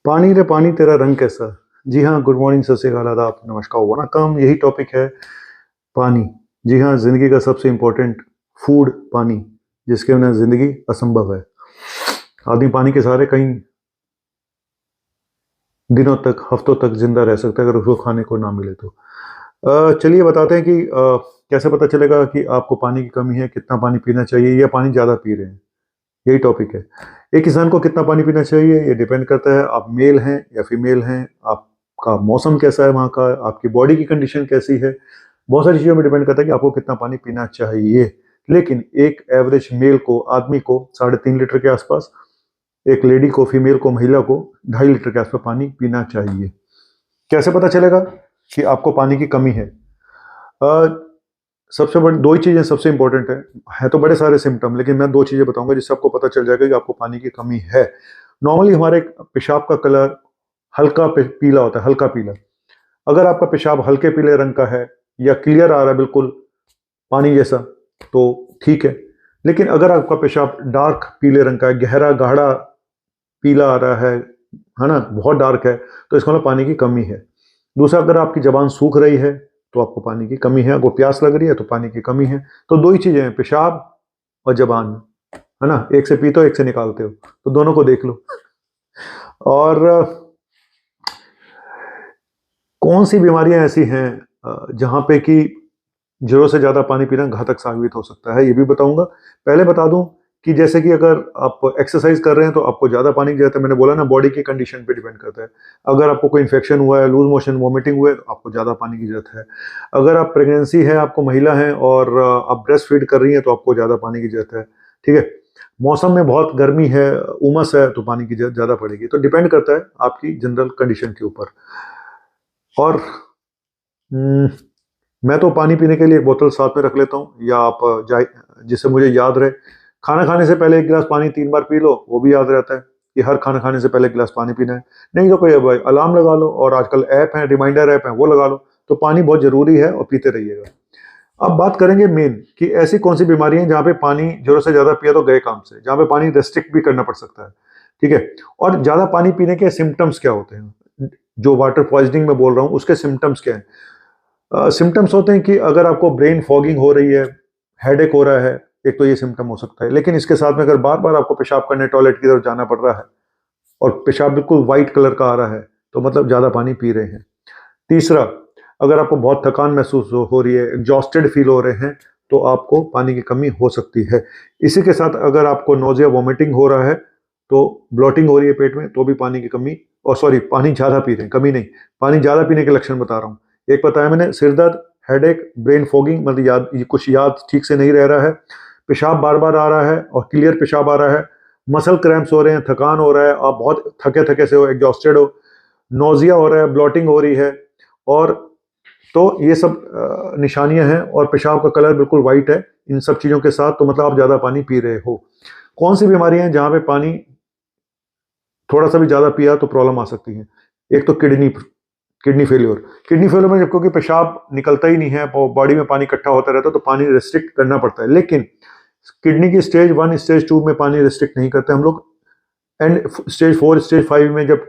पानी रे पानी तेरा रंग कैसा। जी हाँ, गुड मॉर्निंग, सत श्री अकाल, आदाब, नमस्कार, वनकम। यही टॉपिक है, पानी। जी हाँ, जिंदगी का सबसे इम्पोर्टेंट फूड पानी, जिसके बिना जिंदगी असंभव है। आदमी पानी के सहारे कई दिनों तक, हफ्तों तक जिंदा रह सकता है अगर उसको खाने को ना मिले तो। चलिए बताते हैं कि कैसे पता चलेगा कि आपको पानी की कमी है, कितना पानी पीना चाहिए या पानी ज़्यादा पी रहे हैं। यही टॉपिक है। एक इंसान को कितना पानी पीना चाहिए ये डिपेंड करता है आप मेल हैं या फीमेल हैं, आपका मौसम कैसा है वहाँ का, आपकी बॉडी की कंडीशन कैसी है। बहुत सारी चीज़ों में डिपेंड करता है कि आपको कितना पानी पीना चाहिए। लेकिन एक एवरेज मेल को, आदमी को 3.5 लीटर के आसपास, एक लेडी को, फीमेल को, महिला को 2.5 लीटर के आसपास पानी पीना चाहिए। कैसे पता चलेगा कि आपको पानी की कमी है? अ, सबसे बड़ी दो ही चीजें सबसे इंपॉर्टेंट है तो बड़े सारे सिम्टम, लेकिन मैं दो चीजें बताऊंगा जिससे आपको पता चल जाएगा कि आपको पानी की कमी है। नॉर्मली हमारे पेशाब का कलर हल्का पीला होता है, हल्का पीला। अगर आपका पेशाब हल्के पीले रंग का है या क्लियर आ रहा है बिल्कुल पानी जैसा, तो ठीक है। लेकिन अगर आपका पेशाब डार्क पीले रंग का है, गहरा गाढ़ा पीला आ रहा है ना, बहुत डार्क है, तो इसका मतलब पानी की कमी है। दूसरा, अगर आपकी जबान सूख रही है तो आपको पानी की कमी है। अगर प्यास लग रही है तो पानी की कमी है। तो दो ही चीजें हैं, पेशाब और जबान, है ना। एक से पीते हो, एक से निकालते हो, तो दोनों को देख लो। और कौन सी बीमारियां ऐसी हैं जहां पे कि जरूरत से ज्यादा पानी पीना घातक साबित हो सकता है, ये भी बताऊंगा। पहले बता दूं कि जैसे कि अगर आप एक्सरसाइज कर रहे हैं तो आपको ज्यादा पानी की जरूरत है। मैंने बोला ना, बॉडी की कंडीशन पे डिपेंड करता है। अगर आपको कोई इन्फेक्शन हुआ है, लूज मोशन, वॉमिटिंग हुआ है, तो आपको ज्यादा पानी की जरूरत है। अगर आप प्रेगनेंसी है, आपको महिला है और आप ब्रेस्ट फीड कर रही हैं, तो आपको ज्यादा पानी की जरूरत है। ठीक है। मौसम में बहुत गर्मी है, उमस है, तो पानी की जरूरत ज्यादा पड़ेगी। तो डिपेंड करता है आपकी जनरल कंडीशन के ऊपर। और हम्म, मैं तो पानी पीने के लिए एक बोतल साथ में रख लेता हूँ, या आप जिससे मुझे याद रहे। खाना खाने से पहले एक गिलास पानी 3 बार पी लो, वो भी याद रहता है कि हर खाना खाने से पहले एक गिलास पानी पीना है। नहीं तो कोई अलार्म लगा लो, और आजकल ऐप है, रिमाइंडर ऐप है, वो लगा लो। तो पानी बहुत जरूरी है और पीते रहिएगा। अब बात करेंगे मेन कि ऐसी कौन सी बीमारी है जहाँ पे पानी जरूरत से ज्यादा पिया तो गए काम से, जहाँ पे पानी रेस्ट्रिक्ट भी करना पड़ सकता है। ठीक है। और ज्यादा पानी पीने के सिम्टम्स क्या होते हैं, जो वाटर पॉइजनिंग में बोल रहा हूँ उसके सिम्टम्स क्या है। सिम्टम्स होते हैं कि अगर आपको ब्रेन फॉगिंग हो रही है, हेडेक हो रहा है, एक तो ये सिम्टम हो सकता है। लेकिन इसके साथ में अगर बार बार आपको पेशाब करने टॉयलेट की तरफ जाना पड़ रहा है और पेशाब बिल्कुल वाइट कलर का आ रहा है, तो मतलब ज्यादा पानी पी रहे हैं। तीसरा, अगर आपको बहुत थकान महसूस हो रही है, एग्जॉस्टेड फील हो रहे हैं, तो आपको पानी की कमी हो सकती है। इसी के साथ अगर आपको नोजिया वॉमिटिंग हो रहा है, तो ब्लॉटिंग हो रही है पेट में, तो भी पानी की कमी, और सॉरी, पानी ज्यादा पी रहे हैं, कमी नहीं, पानी ज्यादा पीने के लक्षण बता रहा हूँ। एक बताया मैंने, सिर दर्द, हेडेक, ब्रेन फॉगिंग, मतलब कुछ याद ठीक से नहीं रह रहा है, पेशाब बार बार आ रहा है और क्लियर पेशाब आ रहा है, मसल क्रैम्प्स हो रहे हैं, थकान हो रहा है, आप बहुत थके थके से हो, एग्जॉस्टेड हो, नोजिया हो रहा है, ब्लॉटिंग हो रही है, और तो ये सब निशानियां हैं, और पेशाब का कलर बिल्कुल वाइट है इन सब चीजों के साथ, तो मतलब आप ज्यादा पानी पी रहे हो। कौन सी बीमारियां हैं जहां पे पानी थोड़ा सा भी ज्यादा पिया तो प्रॉब्लम आ सकती है? एक तो kidney kidney failure. Kidney failure में जब, क्योंकि पेशाब निकलता ही नहीं है, बॉडी में पानी इकट्ठा होता रहता है, तो पानी रिस्ट्रिक्ट करना पड़ता है। लेकिन किडनी की स्टेज 1, स्टेज 2 में पानी रिस्ट्रिक्ट नहीं करते हम लोग। एंड स्टेज 4, स्टेज 5 में जब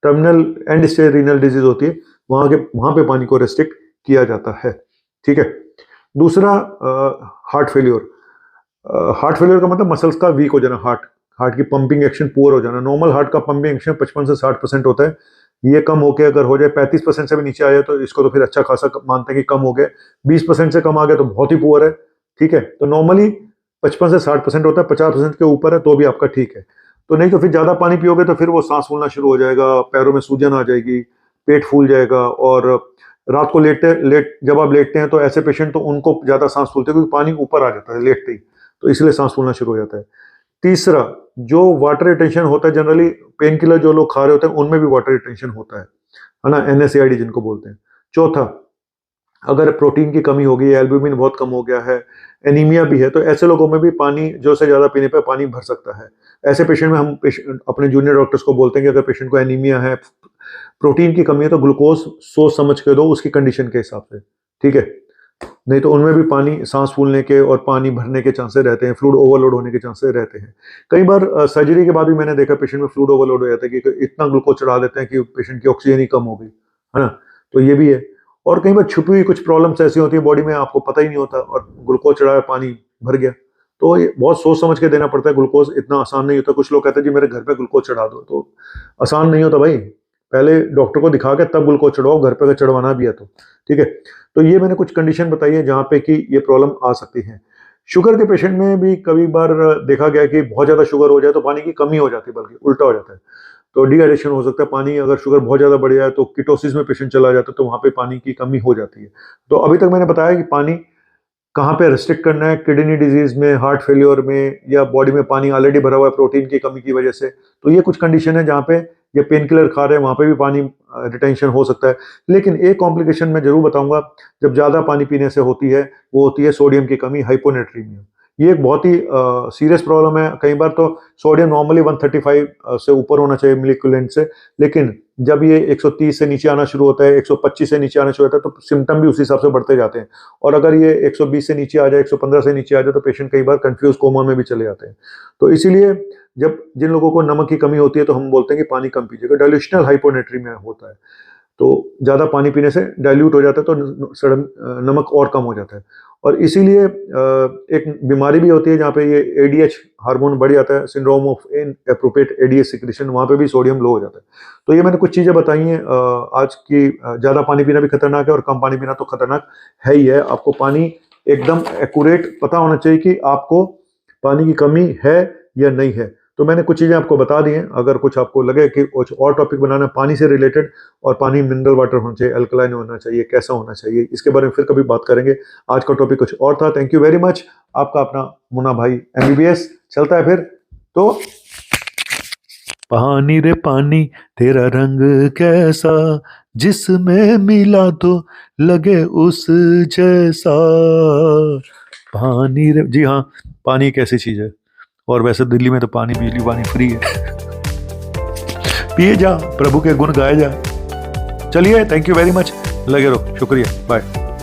terminal and stage renal disease होती है, वहां पे पानी को रिस्ट्रिक्ट किया जाता है। ठीक है। दूसरा, हार्ट फेलियर। हार्ट फेलियर का मतलब मसल्स का वीक हो जाना, हार्ट हार्ट की पंपिंग एक्शन पुअर हो जाना। नॉर्मल हार्ट का पंपिंग एक्शन 55 से 60% होता है। ये कम होके अगर हो जाए 35% से भी नीचे आ जाए, तो इसको तो फिर अच्छा खासा मानते हैं कि कम हो गया। 20% से कम आ गया तो बहुत ही पुअर है। ठीक है। तो नॉर्मली 55 से 60% होता है, 50% के ऊपर है तो भी आपका ठीक है। तो नहीं तो फिर ज्यादा पानी पियोगे तो फिर वो सांस फूलना शुरू हो जाएगा, पैरों में सूजन आ जाएगी, पेट फूल जाएगा, और रात को जब आप लेटते हैं तो ऐसे पेशेंट तो उनको ज्यादा सांस फूलते हैं, क्योंकि पानी ऊपर आ जाता है लेटते ही, तो इसलिए सांस फूलना शुरू हो जाता है। तीसरा, जो वाटर रिटेंशन होता है, जनरली पेन किलर जो लोग खा रहे होते हैं उनमें भी वाटर रिटेंशन होता है ना, NSAID जिनको बोलते हैं। चौथा, अगर प्रोटीन की कमी हो गई है, एल्ब्यूमिन बहुत कम हो गया है, एनीमिया भी है, तो ऐसे लोगों में भी पानी जो से ज्यादा पीने पर पानी भर सकता है। ऐसे पेशेंट में हम अपने जूनियर डॉक्टर्स को बोलते हैं कि अगर पेशेंट को एनीमिया है, प्रोटीन की कमी है, तो ग्लूकोज सोच समझ के दो उसकी कंडीशन के हिसाब से। ठीक है। नहीं तो उनमें भी पानी सांस फूलने के और पानी भरने के चांसेस रहते हैं, फ्लूइड ओवरलोड होने के चांसेस रहते हैं। कई बार सर्जरी के बाद भी मैंने देखा पेशेंट में फ्लूइड ओवरलोड हो जाता है कि इतना ग्लूकोज चढ़ा देते हैं कि पेशेंट की ऑक्सीजन ही कम हो गई, है ना? तो ये भी है। और कई बार छुपी हुई कुछ प्रॉब्लम्स ऐसी होती है बॉडी में, आपको पता ही नहीं होता और ग्लूकोज चढ़ाया, पानी भर गया। तो ये बहुत सोच समझ के देना पड़ता है। ग्लूकोज इतना आसान नहीं होता। कुछ लोग कहते हैं जी मेरे घर पे ग्लूकोज चढ़ा दो, तो आसान नहीं होता भाई। पहले डॉक्टर को दिखा के तब ग्लूकोज चढ़ाओ, घर पे अगर चढ़वाना भी है तो, ठीक है। तो ये मैंने कुछ कंडीशन बताई है जहाँ पे कि ये प्रॉब्लम आ सकती है। शुगर के पेशेंट में भी कभी बार देखा गया कि बहुत ज़्यादा शुगर हो जाए तो पानी की कमी हो जाती है, बल्कि उल्टा हो जाता है। तो डिहाइड्रेशन हो सकता है। पानी अगर शुगर बहुत ज़्यादा बढ़ जाए तो कीटोसिस में पेशेंट चला जाता है, तो वहाँ पे पानी की कमी हो जाती है। तो अभी तक मैंने बताया कि पानी कहाँ पे रिस्ट्रिक्ट करना है, किडनी डिजीज में, हार्ट फेलियर में, या बॉडी में पानी ऑलरेडी भरा हुआ है प्रोटीन की कमी की वजह से। तो ये कुछ कंडीशन है जहाँ पे ये पेन किलर खा रहे हैं, वहाँ पे भी पानी रिटेंशन हो सकता है। लेकिन एक कॉम्प्लिकेशन मैं जरूर बताऊंगा जब ज़्यादा पानी पीने से होती है, वो होती है सोडियम की कमी, हाइपोनेट्रीमिया। ये एक बहुत ही सीरियस प्रॉब्लम है। कई बार तो सोडियम नॉर्मली 135 से ऊपर होना चाहिए मिलिक्यूलेंट से, लेकिन जब ये 130 से नीचे आना शुरू होता है, 125 से नीचे आना शुरू होता है, तो सिम्टम भी उसी हिसाब से बढ़ते जाते हैं। और अगर ये 120 से नीचे आ जाए, 115 से नीचे आ जाए, तो पेशेंट कई बार कंफ्यूज कोमा में भी चले जाते हैं। तो इसीलिए जब जिन लोगों को नमक की कमी होती है तो हम बोलते हैं कि पानी कम पीजिएगा। डाइल्यूशनल हाइपोनेट्रीमिया होता है, तो ज़्यादा पानी पीने से डाइल्यूट हो जाता है, तो सडन नमक और कम हो जाता है। और इसीलिए एक बीमारी भी होती है जहाँ पे ये एडीएच हार्मोन बढ़ जाता है, syndrome of inappropriate ADH secretion, वहाँ पे भी सोडियम लो हो जाता है। तो ये मैंने कुछ चीज़ें बताई हैं आज की। ज़्यादा पानी पीना भी खतरनाक है और कम पानी पीना तो खतरनाक है ही है। आपको पानी एकदम एक्यूरेट पता होना चाहिए कि आपको पानी की कमी है या नहीं है। तो मैंने कुछ चीज़ें आपको बता दी हैं। अगर कुछ आपको लगे कि कुछ और टॉपिक बनाना पानी से रिलेटेड, और पानी मिनरल वाटर होना चाहिए, अल्कलाइन होना चाहिए, कैसा होना चाहिए, इसके बारे में फिर कभी बात करेंगे। आज का टॉपिक कुछ और था। Thank you very much. आपका अपना मुन्ना भाई MBBS चलता है फिर। तो पानी रे पानी तेरा रंग कैसा, जिसमें मिला तो लगे उस जैसा। पानी रे, जी हाँ, पानी एक ऐसी चीज है। और वैसे दिल्ली में तो पानी, बिजली, पानी फ्री है। पिए जा, प्रभु के गुण गाए जा। चलिए, थैंक यू वेरी मच। लगे रहो, शुक्रिया, बाय।